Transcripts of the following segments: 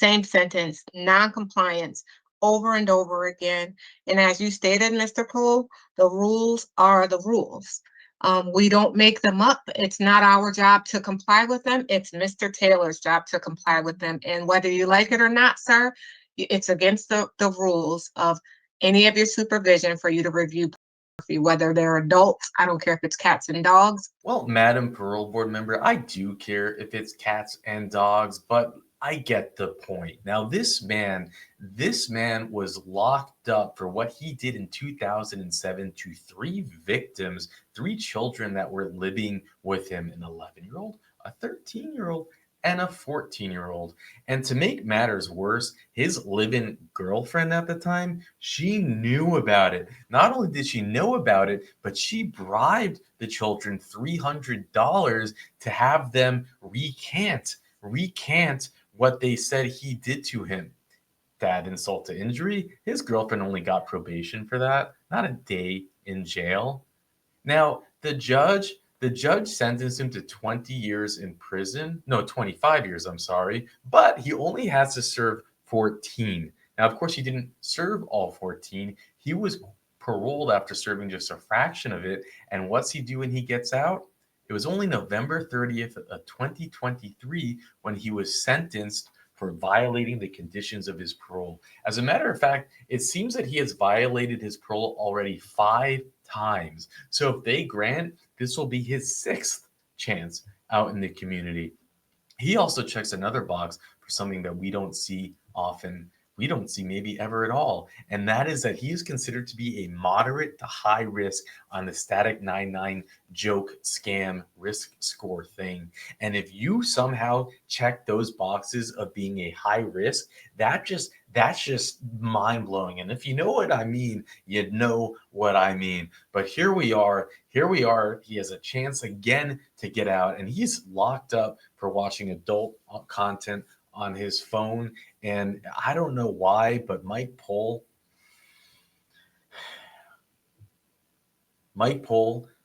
same sentence, non-compliance over and over again. And as you stated, Mr. Poole, the rules are the rules. We don't make them up. It's not our job to comply with them. It's Mr. Taylor's job to comply with them. And whether you like it or not, sir, it's against the rules of any of your supervision for you to review pornography, whether they're adults. I don't care if it's cats and dogs. Well, Madam Parole Board member, I do care if it's cats and dogs, but I get the point. Now, this man was locked up for what he did in 2007 to 3 victims, 3 children that were living with him, an 11-year-old, a 13-year-old, and a 14-year-old. And to make matters worse, his live-in girlfriend at the time, she knew about it. Not only did she know about it, but she bribed the children $300 to have them recant what they said he did to him. That insult to injury, his girlfriend only got probation for that, not a day in jail. Now, the judge sentenced him to 20 years in prison. No, 25 years, I'm sorry. But he only has to serve 14. Now, of course, he didn't serve all 14. He was paroled after serving just a fraction of it. And what's he do when he gets out? It was only November 30th of 2023 when he was sentenced for violating the conditions of his parole. As a matter of fact, it seems that he has violated his parole already 5 times. So if they grant, this will be his 6th chance out in the community. He also checks another box for something that we don't see often. We don't see maybe ever at all. And that is that he is considered to be a moderate to high risk on the static 99 joke scam risk score thing. And if you somehow check those boxes of being a high risk, that's just mind blowing. And if you know what I mean, you know what I mean. But here we are. He has a chance again to get out, and he's locked up for watching adult content on his phone. And I don't know why, but Mike Pohl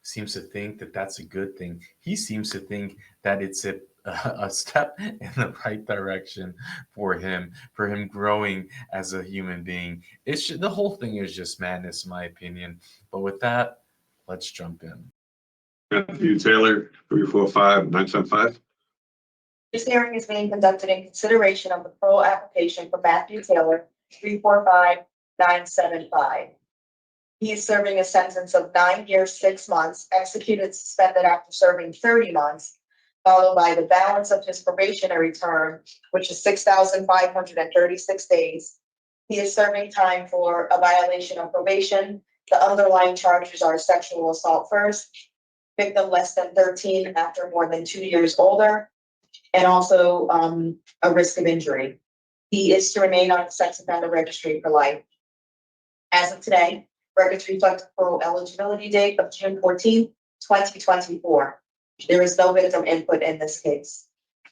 seems to think that that's a good thing. He seems to think that it's a step in the right direction for him growing as a human being. The whole thing is just madness, in my opinion. But with that, let's jump in. Matthew Taylor, 345-975. This hearing is being conducted in consideration of the parole application for Matthew Taylor, 345-975. He is serving a sentence of 9 years, 6 months, executed suspended after serving 30 months, followed by the balance of his probationary term, which is 6,536 days. He is serving time for a violation of probation. The underlying charges are sexual assault first, victim less than 13 after more than 2 years older, and also a risk of injury. He is to remain on the sex offender registry for life. As of today, records reflect the parole eligibility date of June 14, 2024. There is no victim input in this case.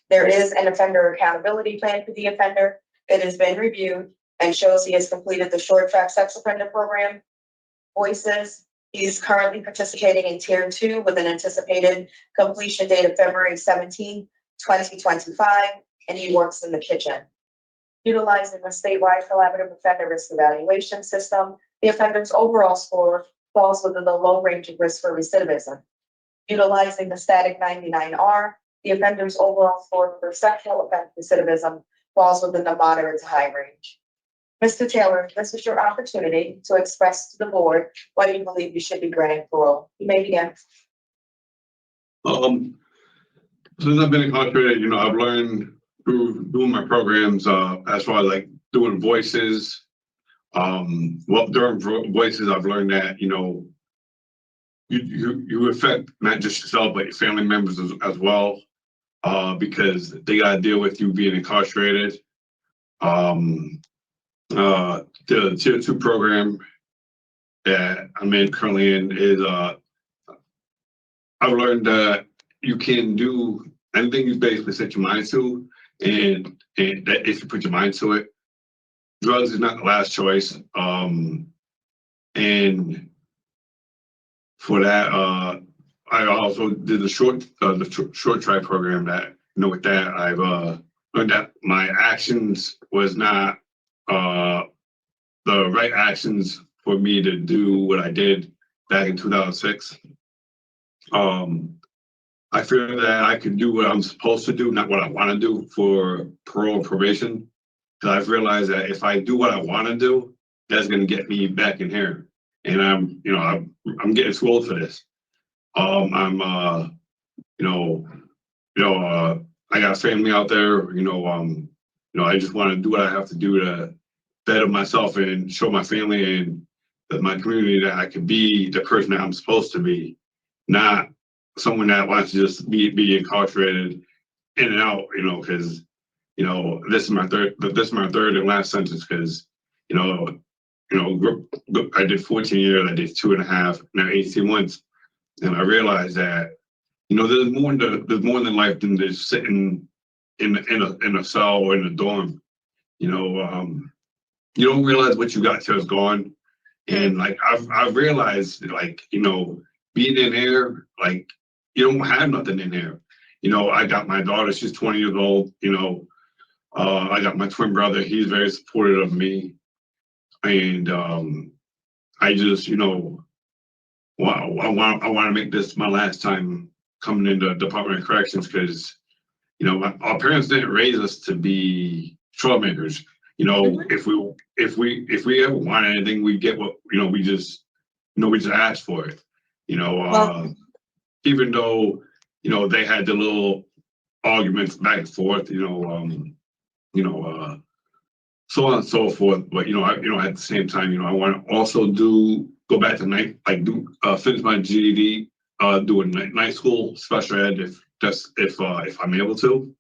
There is an offender accountability plan for the offender. It has been reviewed and shows he has completed the short track sex offender program. Voices, he's currently participating in Tier 2 with an anticipated completion date of February 17, 2025, and he works in the kitchen. Utilizing the statewide collaborative offender risk evaluation system, the offender's overall score falls within the low range of risk for recidivism. Utilizing the static 99R, the offender's overall score for sexual offense recidivism falls within the moderate to high range. Mr. Taylor, this is your opportunity to express to the board why you believe you should be granted parole. You may begin. Since I've been incarcerated, I've learned through doing my programs, as far as like doing voices. During voices, I've learned that, you affect not just yourself, but your family members as well, because they got to deal with you being incarcerated. The Tier 2 program that I'm currently in is, I've learned that you can do anything you basically set your mind to, and that if you put your mind to it, drugs is not the last choice. And for that, I also did the short track program that, with that, learned that my actions was not the right actions for me to do what I did back in 2006. I feel that I can do what I'm supposed to do, not what I want to do for parole and probation. Because I've realized that if I do what I want to do, that's going to get me back in here. And I'm getting too old for this. I'm I got family out there. I just want to do what I have to do to better myself and show my family and my community that I can be the person that I'm supposed to be, not someone that wants to just be incarcerated in and out. Because this is my third and last sentence. Because I did 14 years, I did 2.5, now 18 months, and I realized that there's more than life than just sitting in a cell or in a dorm. You don't realize what you got till it's gone. And like I've realized, like, being in here, like, you don't have nothing in here. I got my daughter, she's 20 years old. I got my twin brother, he's very supportive of me. And I just, I want to make this my last time coming into the Department of Corrections, because our parents didn't raise us to be troublemakers. If we ever want anything, we get what we just ask for it. Even though they had the little arguments back and forth, so on and so forth. But at the same time, I want to also go back to finish my GED, do a night school special ed if I'm able to.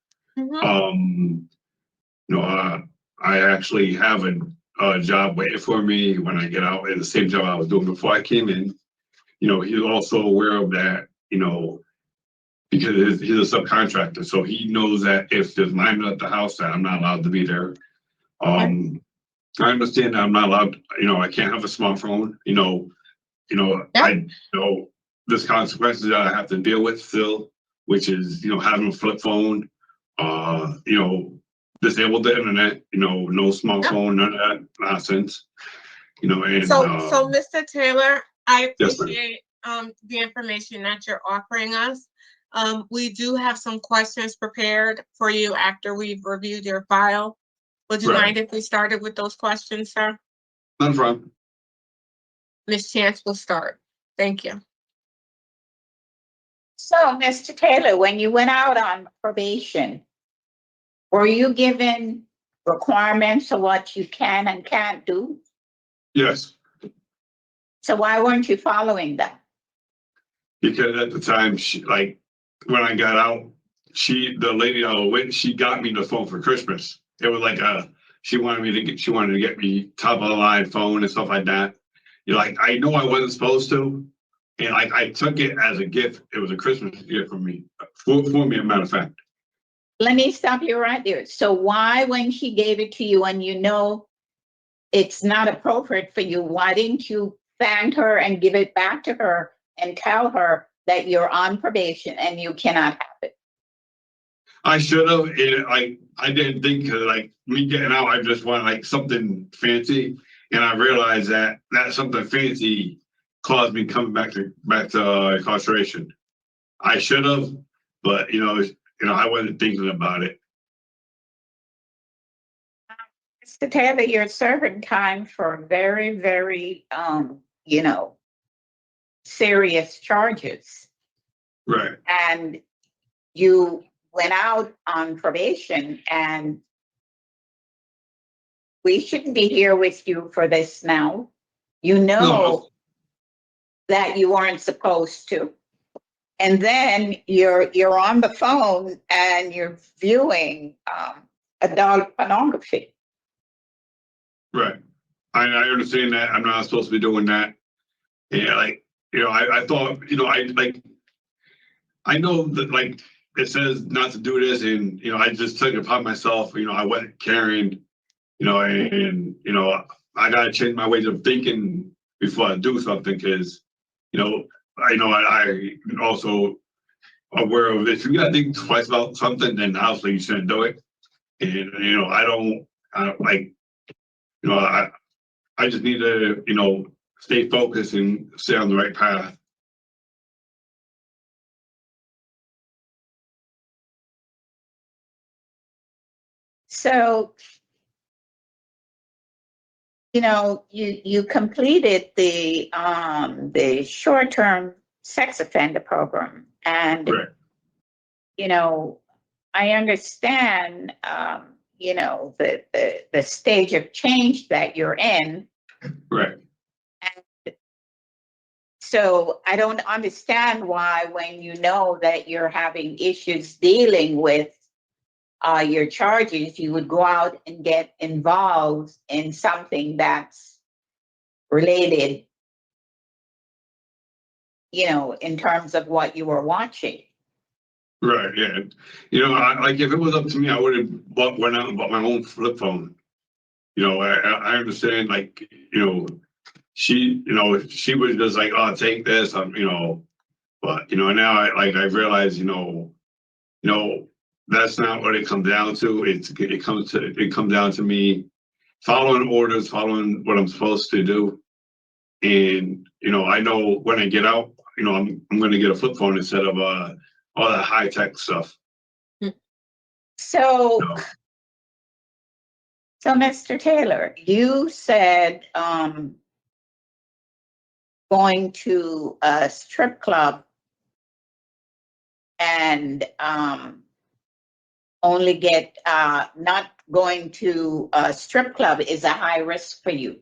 I actually have a job waiting for me when I get out, and the same job I was doing before I came in. He's also aware of that, because he's a subcontractor, so he knows that if there's mine at the house, that I'm not allowed to be there. I understand that I'm not allowed, I can't have a smartphone, I know there's consequences that I have to deal with still, which is, having a flip phone, disable the internet, no smartphone, none of that nonsense, and. So Mr. Taylor, I Yes, ma'am. appreciate the information that you're offering us. We do have some questions prepared for you after we've reviewed your file. Would you mind if we started with those questions, sir? Not a problem. Ms. Chance will start. Thank you. So, Mr. Taylor, when you went out on probation, were you given requirements of what you can and can't do? Yes, So why weren't you following them? because at the time, when I got out, the lady I was with, she got me the phone for Christmas. It was like she wanted to get me top of the line phone and stuff like that. I know I wasn't supposed to, and I took it as a gift. It was a Christmas gift for me, for me, as a matter of fact. Let me stop you right there. So why, when she gave it to you and it's not appropriate for you, why didn't you thank her and give it back to her and tell her that you're on probation and you cannot have it? I should have. I didn't think, because me getting out, I just wanted something fancy, and I realized that something fancy caused me coming back to incarceration. I should have, but I wasn't thinking about it. Mr. Taylor, you're serving time for very, very, serious charges. Right. And you went out on probation, and we shouldn't be here with you for this now. No. That you weren't supposed to. And then you're on the phone and you're viewing adult pornography. Right. I understand that I'm not supposed to be doing that. Yeah, I thought, I know that it says not to do this, and I just took it upon myself. I wasn't carrying, and I gotta change my ways of thinking before I do something, because I know I also aware of, if you gotta think twice about something, then obviously you shouldn't do it. And, you know, I don't like, you know, I just need to, you know, stay focused and stay on the right path. So, you know, you completed the short-term sex offender program, and Right, you know, I understand, you know, the stage of change that you're in. right. And so I don't understand why, when you know that you're having issues dealing with your charges, you would go out and get involved in something that's related, you know, in terms of what you were watching. Right, yeah. You know, like if it was up to me, I would have went out and bought my own flip phone. You know, I understand, like, you know, she was just like, oh, take this, you know, but you know, now I realize, you know, that's not what it comes down to. It comes down to me following orders, following what I'm supposed to do. And, you know, I know when I get out, you know, I'm gonna get a flip phone instead of all that high tech stuff. So, No. so Mr. Taylor, you said going to a strip club and only get not going to a strip club is a high risk for you,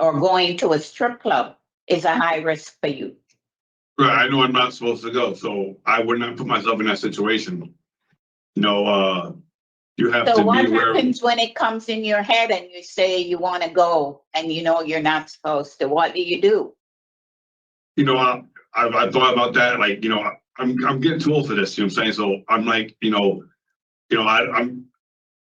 or going to a strip club is a high risk for you. Right, I know I'm not supposed to go, so I would not put myself in that situation. You know, you have So to what be aware. happens when it comes in your head and you say you want to go and you know you're not supposed to? What do you do? You know, I've thought about that. Like, you know, I'm getting too old for this. You know what I'm saying? So I'm like, I'm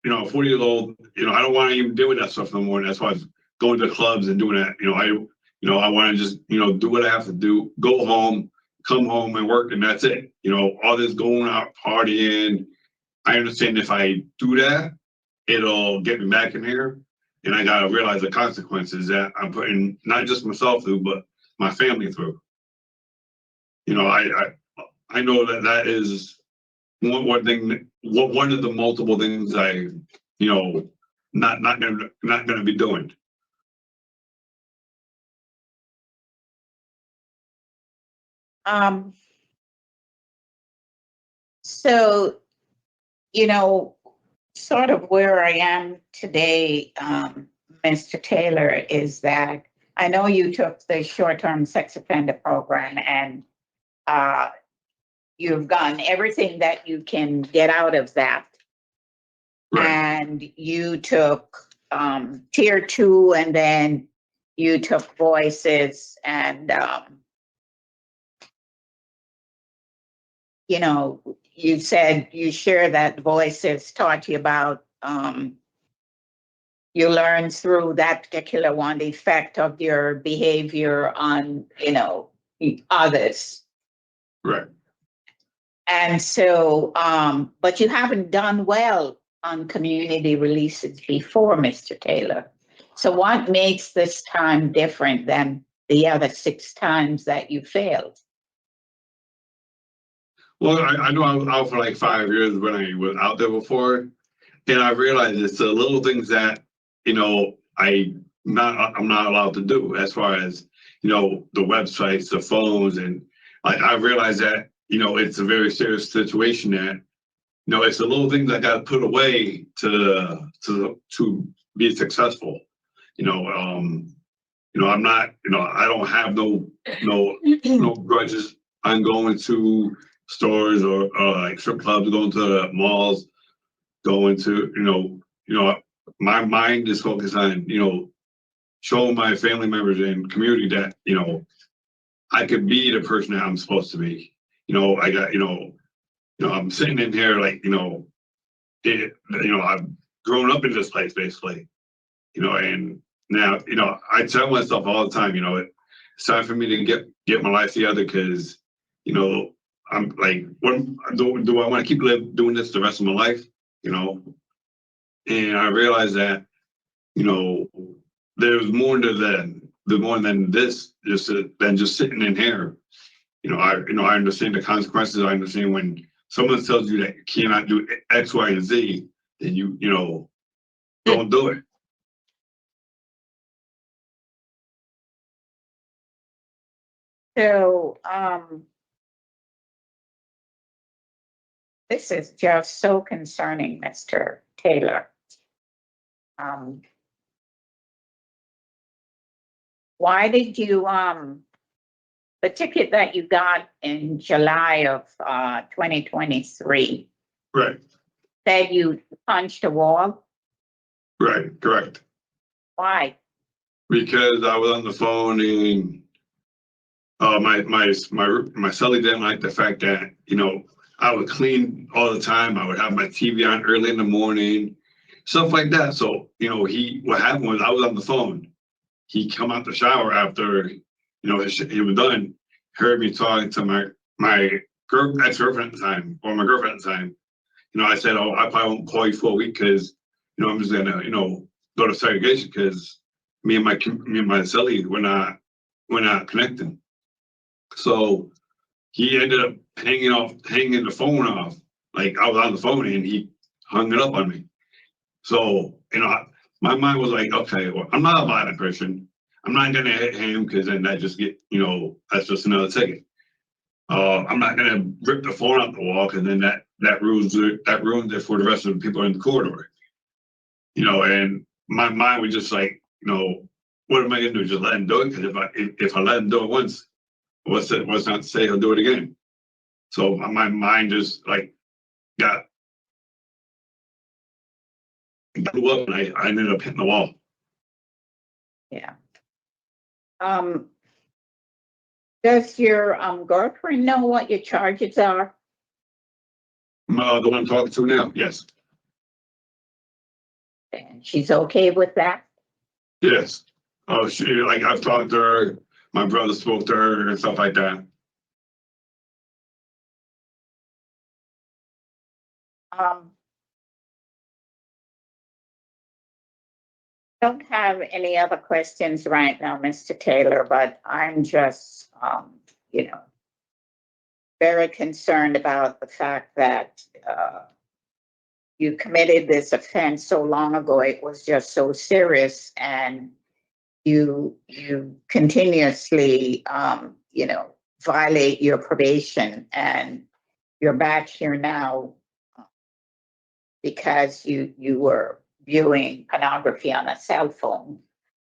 40 years old. You know, I don't want to even deal with that stuff no more. And that's why I'm going to clubs and doing that. I want to just, do what I have to do. Go home, come home and work, and that's it. You know, all this going out partying. I understand if I do that, it'll get me back in here. And I gotta realize the consequences that I'm putting not just myself through, but my family through. You know, I know that is one thing. One of the multiple things not gonna be doing. Um, so, you know, sort of where I am today, Mr. Taylor, is that I know you took the short-term sex offender program, and you've gotten everything that you can get out of that. Right. And you took tier 2, and then you took voices, and you know, you said you share that voices taught you about you learned through that particular one the effect of your behavior on, you know, others. Right. And so but you haven't done well on community releases before, Mr. Taylor. So what makes this time different than the other 6 times that you failed? Well, I know I was out for like 5 years when I was out there before, and I realized it's the little things that I'm not allowed to do as far as the websites, the phones, and I realized that it's a very serious situation that it's the little things I got to put away to be successful. I'm not I don't have no grudges. I'm going to stores or like strip clubs, going to the malls, going to my mind is focused on showing my family members and community that I could be the person that I'm supposed to be. I got I'm sitting in here like I've grown up in this place basically, and now I tell myself all the time, it's time for me to get my life together because I'm like, what do I want to keep doing this the rest of my life? and I realized that, you know, there's more than this, than just sitting in here. I understand the consequences. I understand when someone tells you that you cannot do X, Y, and Z, then don't do it. So, this is just so concerning, Mr. Taylor. Why did you, the ticket that you got in July of 2023 Right, said you punched a wall? right, correct. Why? Because I was on the phone and my celly didn't like the fact that, I would clean all the time. I would have my TV on early in the morning, stuff like that. So, what happened was I was on the phone. He come out the shower after, he was done, heard me talking to my ex-girlfriend at the time, or my girlfriend at the time. I said, oh, I probably won't call you for a week because, I'm just gonna, go to segregation because me and my celly, we're not connecting. So he ended up hanging the phone off. Like I was on the phone and he hung it up on me. So, my mind was like, okay, well, I'm not a violent person. I'm not gonna hit him because then that just that's just another ticket. I'm not gonna rip the phone out the wall because then that ruins it for the rest of the people in the corridor. And my mind was just like, what am I gonna do? Just let him do it? Because if I let him do it once, what's not to say he'll do it again? So my mind just like blew up and I ended up hitting the wall. Yeah. Does your girlfriend know what your charges are? The one I'm talking to now, yes. And she's okay with that? Yes. Oh, I've talked to her, my brother spoke to her and stuff like that. Don't have any other questions right now, Mr. Taylor, but I'm just, very concerned about the fact that you committed this offense so long ago. It was just so serious, and you continuously, violate your probation, and you're back here now because you were viewing pornography on a cell phone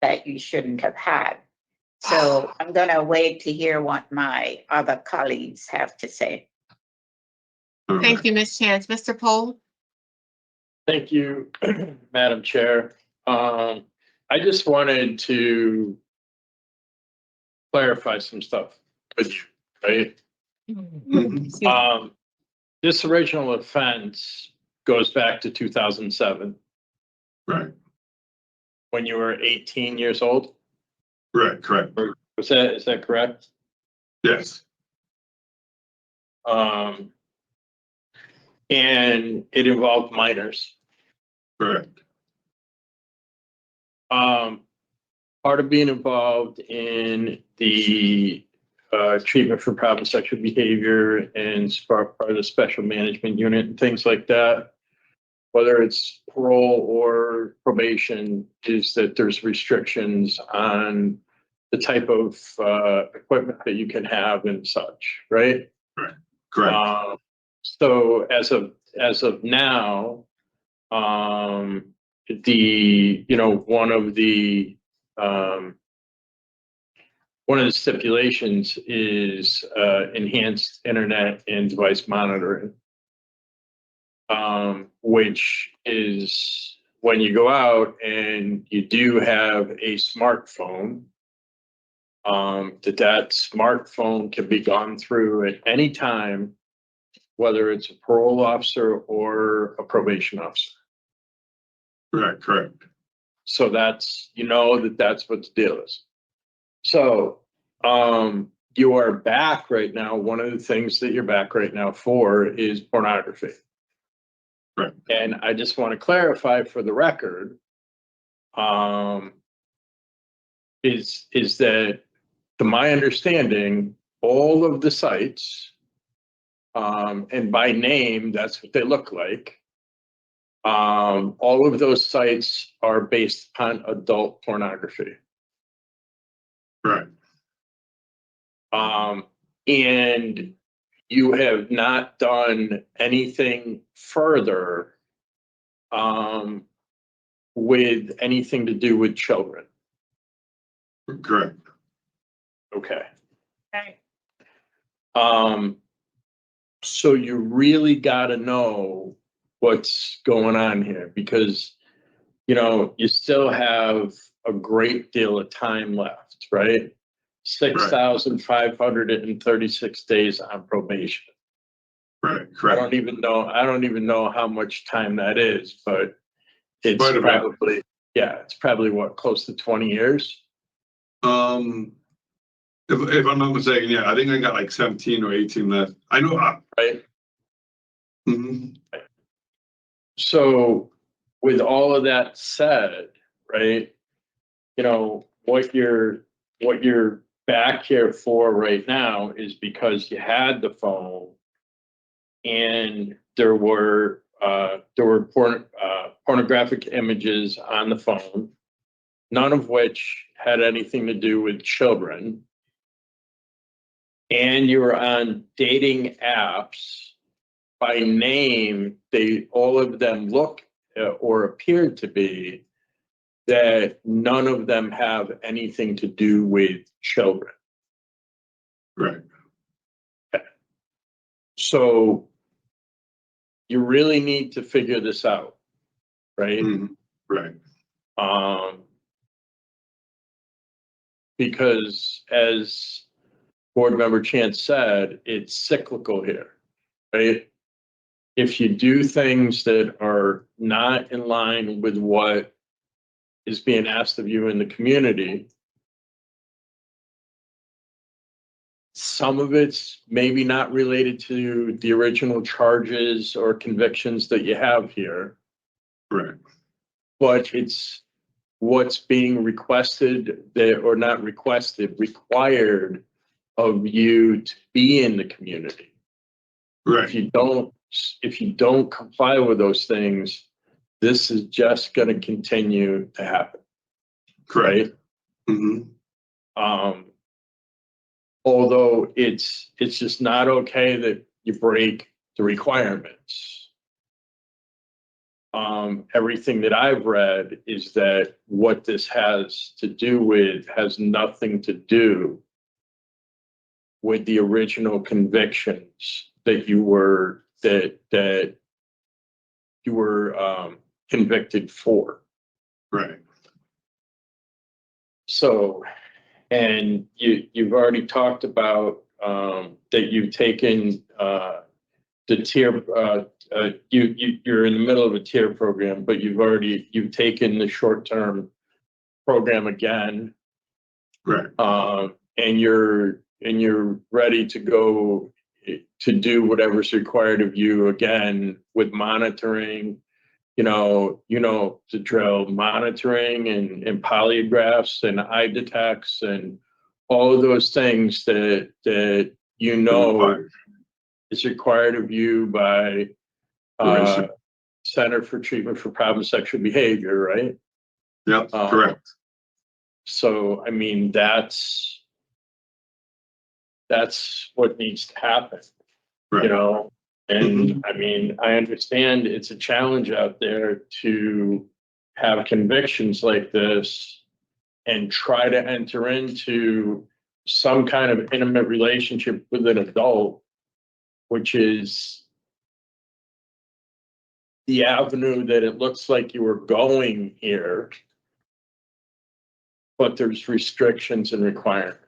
that you shouldn't have had. So I'm going to wait to hear what my other colleagues have to say. Thank you, Ms. Chance. Mr. Pohl? Thank you, Madam Chair. I just wanted to clarify some stuff with you, right? This original offense goes back to 2007. Right. When you were 18 years old? Right, correct. Is that correct? Yes. And it involved minors. Correct. Part of being involved in the treatment for problem sexual behavior and part of the special management unit and things like that, whether it's parole or probation, is that there's restrictions on the type of equipment that you can have and such, right? Right. Correct. So as of now, one of the stipulations is enhanced internet and device monitoring, which is when you go out and you do have a smartphone, that smartphone can be gone through at any time, whether it's a parole officer or a probation officer. Correct. Correct. So that's what the deal is. So you are back right now. One of the things that you're back right now for is pornography. Right. And I just want to clarify for the record, is that, to my understanding, all of the sites, and by name, that's what they look like. All of those sites are based upon adult pornography. Right. And you have not done anything further with anything to do with children. Correct. Okay. Okay. So you really got to know what's going on here, because, you know, you still have a great deal of time left, right? 6,536 days on probation. Right. I Correct. don't even know how much time that is, but it's Quite a bit. probably, yeah, it's probably what, close to 20 years? If I'm not mistaken, yeah, I think I got like 17 or 18 left. I know. Right. Mhm. So with all of that said, right, you know, what you're back here for right now is because you had the phone and there were pornographic images on the phone, none of which had anything to do with children. And you were on dating apps. By name, all of them look or appear to be that none of them have anything to do with children. Right. So you really need to figure this out, right? Mhm. Right. Because as board member Chance said, it's cyclical here, right? If you do things that are not in line with what is being asked of you in the community, some of it's maybe not related to the original charges or convictions that you have here, Right. but it's what's being requested that, or not requested, required of you to be in the community. Right. If you don't comply with those things, this is just going to continue to happen. Correct. Right? Although it's just not okay that you break the requirements. Everything that I've read is that what this has to do with has nothing to do with the original convictions that you were convicted for. Right. So, and you've already talked about that you've taken the tier. You're in the middle of a tier program, but you've taken the short-term program again. Right. And you're ready to go to do whatever's required of you again with monitoring, you know the drill, monitoring and polygraphs and eye detects and all of those things that is required of you by Center for Treatment for Problem Sexual Behavior, right? Yep. Correct. So, I mean, that's what needs to happen, Right. you know? And I mean, I understand it's a challenge out there to have convictions like this and try to enter into some kind of intimate relationship with an adult, which is the avenue that it looks like you were going here, but there's restrictions and requirements.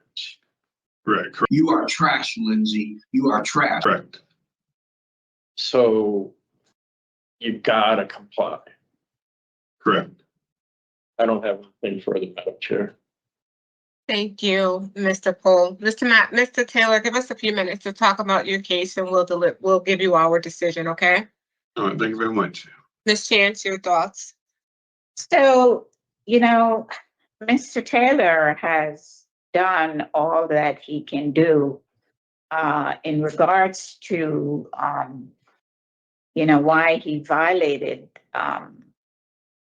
Right. Correct. You are trash, Lindsay. You are trash. Correct. So you gotta comply. Correct. I don't have anything further, Madam Chair. Thank you, Mr. Poole. Mr. Taylor, give us a few minutes to talk about your case and we'll give you our decision, okay? All right, thank you very much. Ms. Chance, your thoughts? So, Mr. Taylor has done all that he can do in regards to, why he violated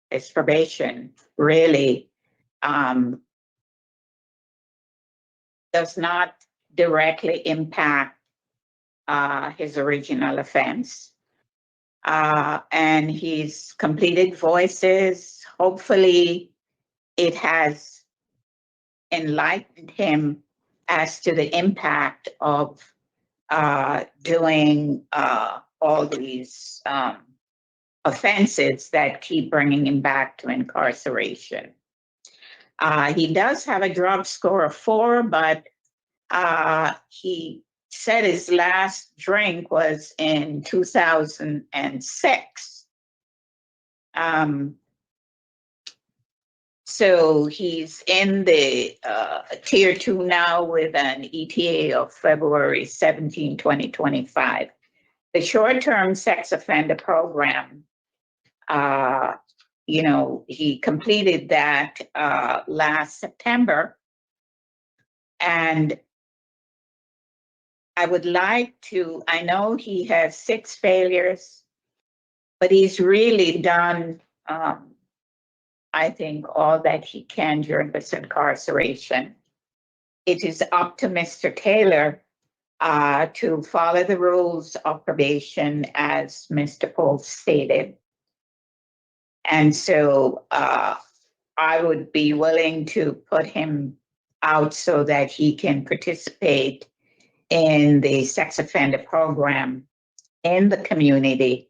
his probation, really does not directly impact his original offense. And he's completed voices. Hopefully, it has enlightened him as to the impact of doing all these offenses that keep bringing him back to incarceration. He does have a drug score of 4, but he said his last drink was in 2006. So he's in the tier 2 now with an ETA of February 17, 2025. The short-term sex offender program, he completed that last September. And I know he has 6 failures, but he's really done, I think, all that he can during this incarceration. It is up to Mr. Taylor to follow the rules of probation, as Mr. Pohl stated. And so I would be willing to put him out so that he can participate in the sex offender program in the community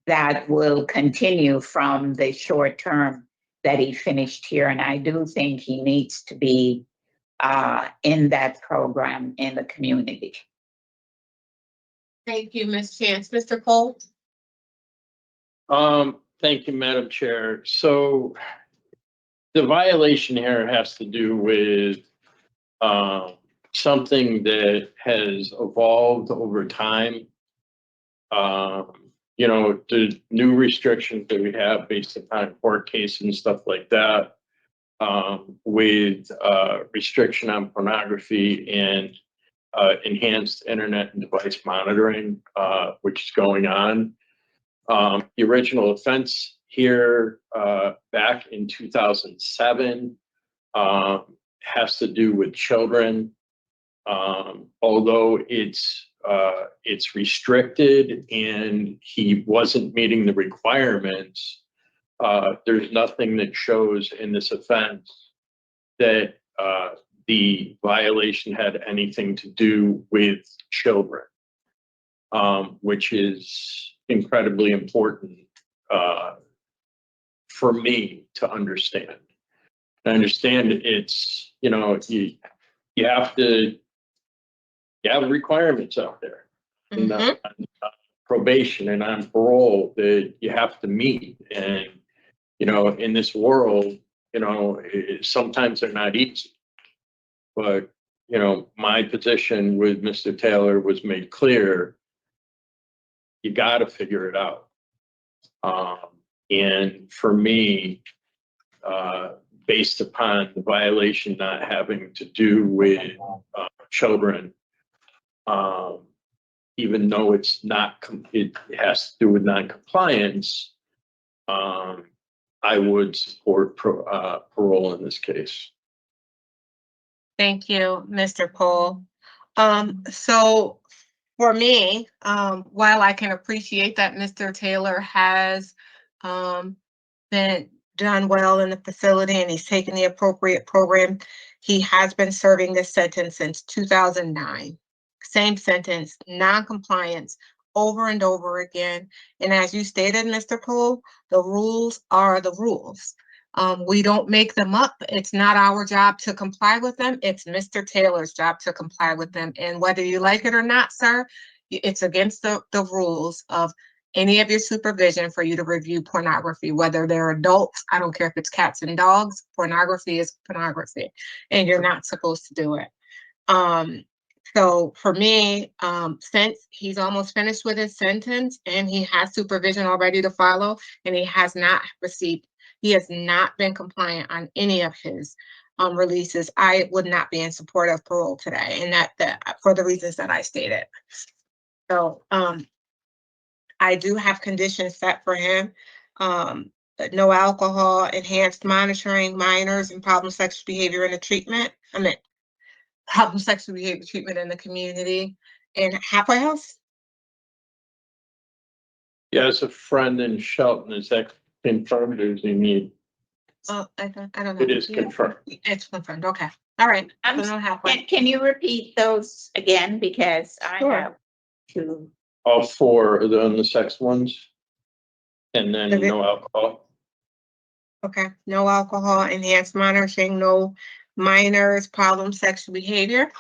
that will continue from the short term that he finished here. And I do think he needs to be in that program in the community. Thank you, Ms. Chance. Mr. Cole? Thank you, Madam Chair. So the violation here has to do with something that has evolved over time. The new restrictions that we have based upon court cases and stuff like that, with restriction on pornography and enhanced internet and device monitoring, which is going on. The original offense here back in 2007 has to do with children. Although it's restricted and he wasn't meeting the requirements, there's nothing that shows in this offense that the violation had anything to do with children, which is incredibly important for me to understand. I understand it's, you have requirements out there in on probation and on parole that you have to meet. And, in this world, sometimes they're not easy. But, my position with Mr. Taylor was made clear. You got to figure it out. And for me, based upon the violation not having to do with children, even though it's not, it has to do with non-compliance, I would support parole in this case. Thank you, Mr. Pohl. So for me, while I can appreciate that Mr. Taylor has been done well in the facility and he's taken the appropriate program, he has been serving this sentence since 2009. Same sentence, non-compliance, over and over again. And as you stated, Mr. Pohl, the rules are the rules. We don't make them up. It's not our job to comply with them. It's Mr. Taylor's job to comply with them. And whether you like it or not, sir, it's against the rules of any of your supervision for you to review pornography, whether they're adults. I don't care if it's cats and dogs. Pornography is pornography, and you're not supposed to do it. So for me, since he's almost finished with his sentence and he has supervision already to follow, and he has not been compliant on any of his releases, I would not be in support of parole today, and that for the reasons that I stated. So I do have conditions set for him. No alcohol, enhanced monitoring, minors, and problem sexual behavior in the treatment. Problem sexual behavior treatment in the community, and halfway house. Yeah, as a friend in Shelton, is that confirmed or does he need? Oh, I don't know. It is confirmed. It's confirmed. Okay. All right. I'm So no halfway. Can you repeat those again? Because I Sure. have to. All four of the sex ones? And then Okay. no alcohol? Okay. No alcohol, enhanced monitoring, no minors, problem sexual behavior,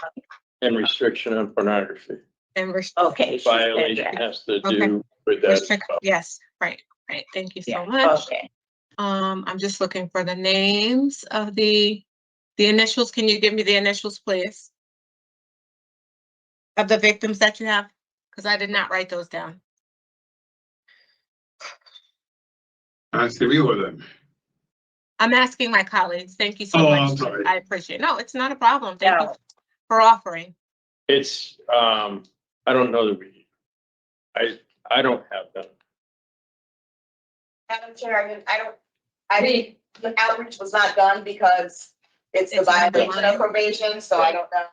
And restriction on pornography. and Okay. she said Violation that. has to Okay. do with that as restrict. well. Yes. Right. Right. Thank you so Yeah, much. okay. I'm just looking for the names of the initials. Can you give me the initials, please? Of the victims that you have? Because I did not write those down. Asking me or them? I'm asking my colleagues. Thank you so Oh, much. I'm sorry. I appreciate it. No, it's not a problem. Thank you No. for offering. It's, I don't know I don't have them. Madam Chair, I mean, the outreach was not done because it's the It's not violation done. of probation, so I don't know.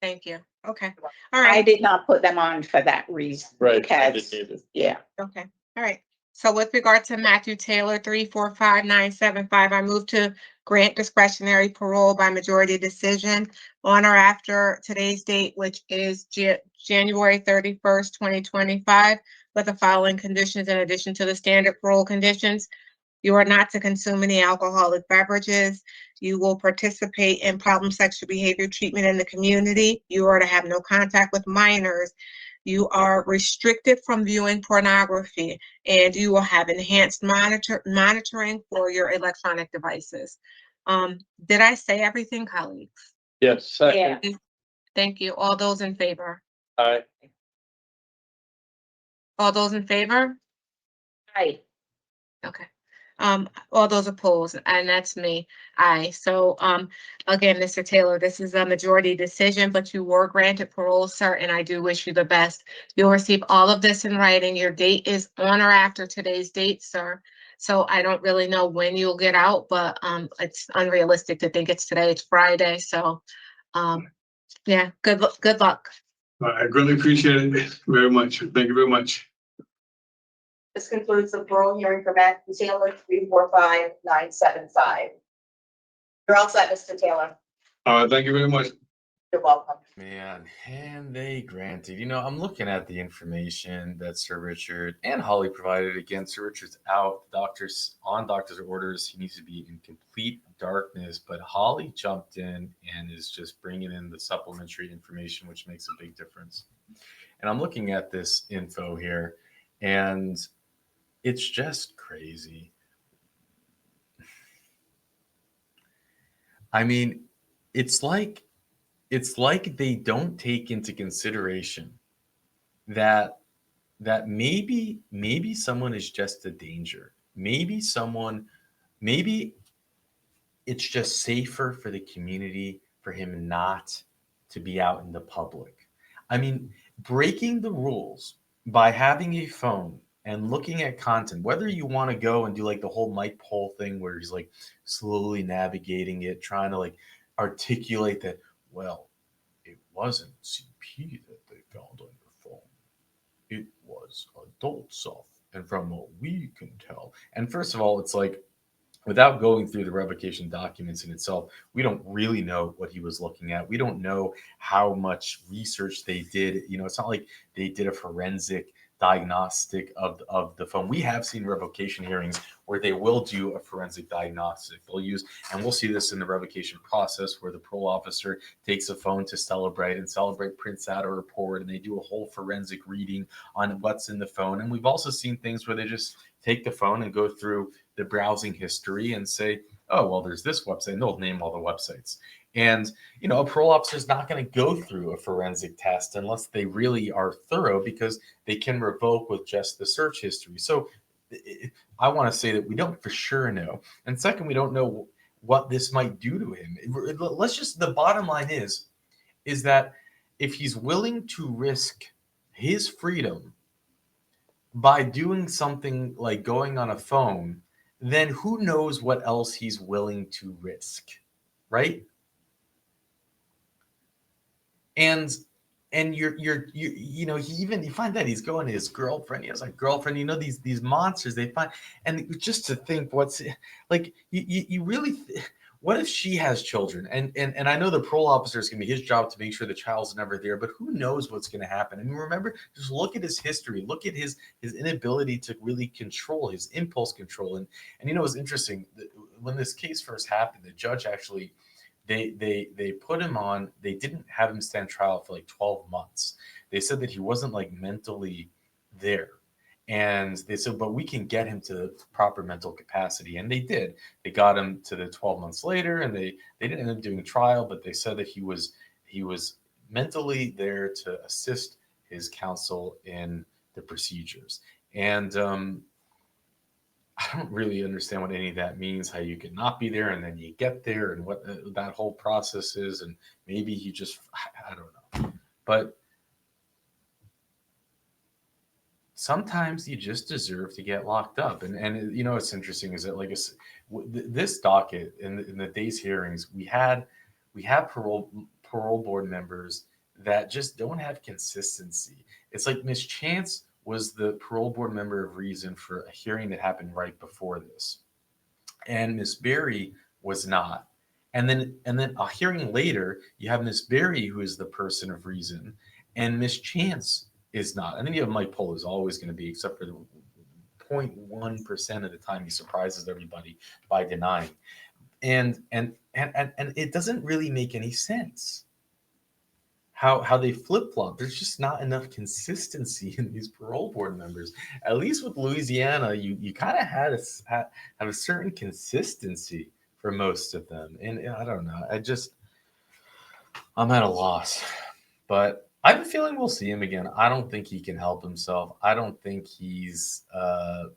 Thank you. Okay. All I right. did not put them on for that reason. Right, I Because, didn't either. yeah. Okay. All right. So with regard to Matthew Taylor, 345975, I move to grant discretionary parole by majority decision on or after today's date, which is January 31st, 2025, with the following conditions in addition to the standard parole conditions. You are not to consume any alcoholic beverages. You will participate in problem sexual behavior treatment in the community. You are to have no contact with minors. You are restricted from viewing pornography, and you will have enhanced monitoring for your electronic devices. Did I say everything, colleagues? Yes, second, Thank you. All those in favor? I, All those in favor? Right. Okay. All those opposed, and that's me. Aye. So, again, Mr. Taylor, this is a majority decision, but you were granted parole, sir, and I do wish you the best. You'll receive all of this in writing. Your date is on or after today's date, sir. So I don't really know when you'll get out, but, it's unrealistic to think it's today. It's Friday. So, yeah, good luck. I greatly appreciate it very much. Thank you very much. This concludes the parole hearing for Matthew Taylor, 345975. You're all set, Mr. Taylor. Thank you very much. You're welcome. Man, and they granted. I'm looking at the information that Sir Richard and Holly provided. Again, Sir Richard's out. Doctor's orders. He needs to be in complete darkness. But Holly jumped in and is just bringing in the supplementary information, which makes a big difference. And I'm looking at this info here, and it's just crazy. I mean, it's like they don't take into consideration that maybe someone is just a danger. Maybe it's just safer for the community for him not to be out in the public. I mean, breaking the rules by having a phone and looking at content, whether you want to go and do like the whole Mike Pohl thing where he's like slowly navigating it, trying to like articulate that, well, it wasn't CP that they found on your phone. It was adult stuff. And from what we can tell, and first of all, it's like, without going through the revocation documents in itself, we don't really know what he was looking at. We don't know how much research they did. It's not like they did a forensic diagnostic of the phone. We have seen revocation hearings where they will do a forensic diagnostic. They'll use, and we'll see this in the revocation process, where the parole officer takes a phone to Celebrate, and Celebrate prints out a report, and they do a whole forensic reading on what's in the phone. And we've also seen things where they just take the phone and go through the browsing history and say, oh, well, there's this website, and they'll name all the websites. And, you know, a parole officer is not going to go through a forensic test unless they really are thorough, because they can revoke with just the search history. So I want to say that we don't for sure know. And second, we don't know what this might do to him. Let's just, the bottom line is that if he's willing to risk his freedom by doing something like going on a phone, then who knows what else he's willing to risk, right? And you know, you find that he's going to his girlfriend. He has a girlfriend. You know, these monsters they find, and just to think what's like, you really. What if she has children? And I know the parole officer is going to be his job to make sure the child's never there, but who knows what's going to happen? I mean, remember, just look at his history, look at his inability to really control his impulse control. And you know, it's interesting, when this case first happened, the judge actually, they put him on, they didn't have him stand trial for like 12 months. They said that he wasn't like mentally there. And they said, but we can get him to proper mental capacity. And they did. They got him to the 12 months later, and they didn't end up doing trial, but they said that he was mentally there to assist his counsel in the procedures. And I don't really understand what any of that means, how you can not be there and then you get there, and what that whole process is. And maybe he just, I don't know. But sometimes you just deserve to get locked up. And you know, what's interesting is that, like, this docket in the day's hearings, we had parole board members that just don't have consistency. It's like Miss Chance was the parole board member of reason for a hearing that happened right before this, and Miss Berry was not. And then a hearing later, you have Miss Berry, who is the person of reason, and Miss Chance is not. And then you have Mike Pohl, who's always going to be, except for the 0.1% of the time he surprises everybody by denying. And it doesn't really make any sense how they flip-flop. There's just not enough consistency in these parole board members. At least with Louisiana, you kind of have a certain consistency for most of them. And I don't know. I'm at a loss. But I have a feeling we'll see him again. I don't think he can help himself. I don't think he's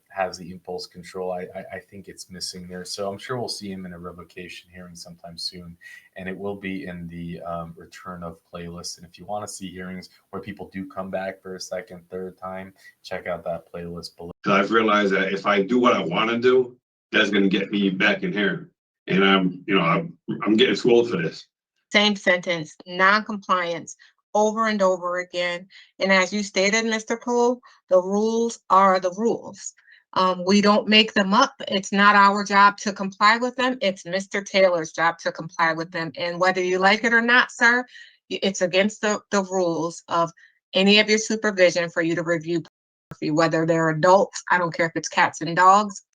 has the impulse control. I think it's missing there. So I'm sure we'll see him in a revocation hearing sometime soon, and it will be in the return of playlist. And if you want to see hearings where people do come back for a second, third time, check out that playlist below. I've realized that if I do what I want to do, that's going to get me back in here. And I'm getting too old for this. Same sentence, non-compliance, over and over again. And as you stated, Mr. Poole, the rules are the rules. We don't make them up. It's not our job to comply with them. It's Mr. Taylor's job to comply with them. And whether you like it or not, sir, it's against the rules of any of your supervision for you to review pornography, whether they're adults. I don't care if it's cats and dogs.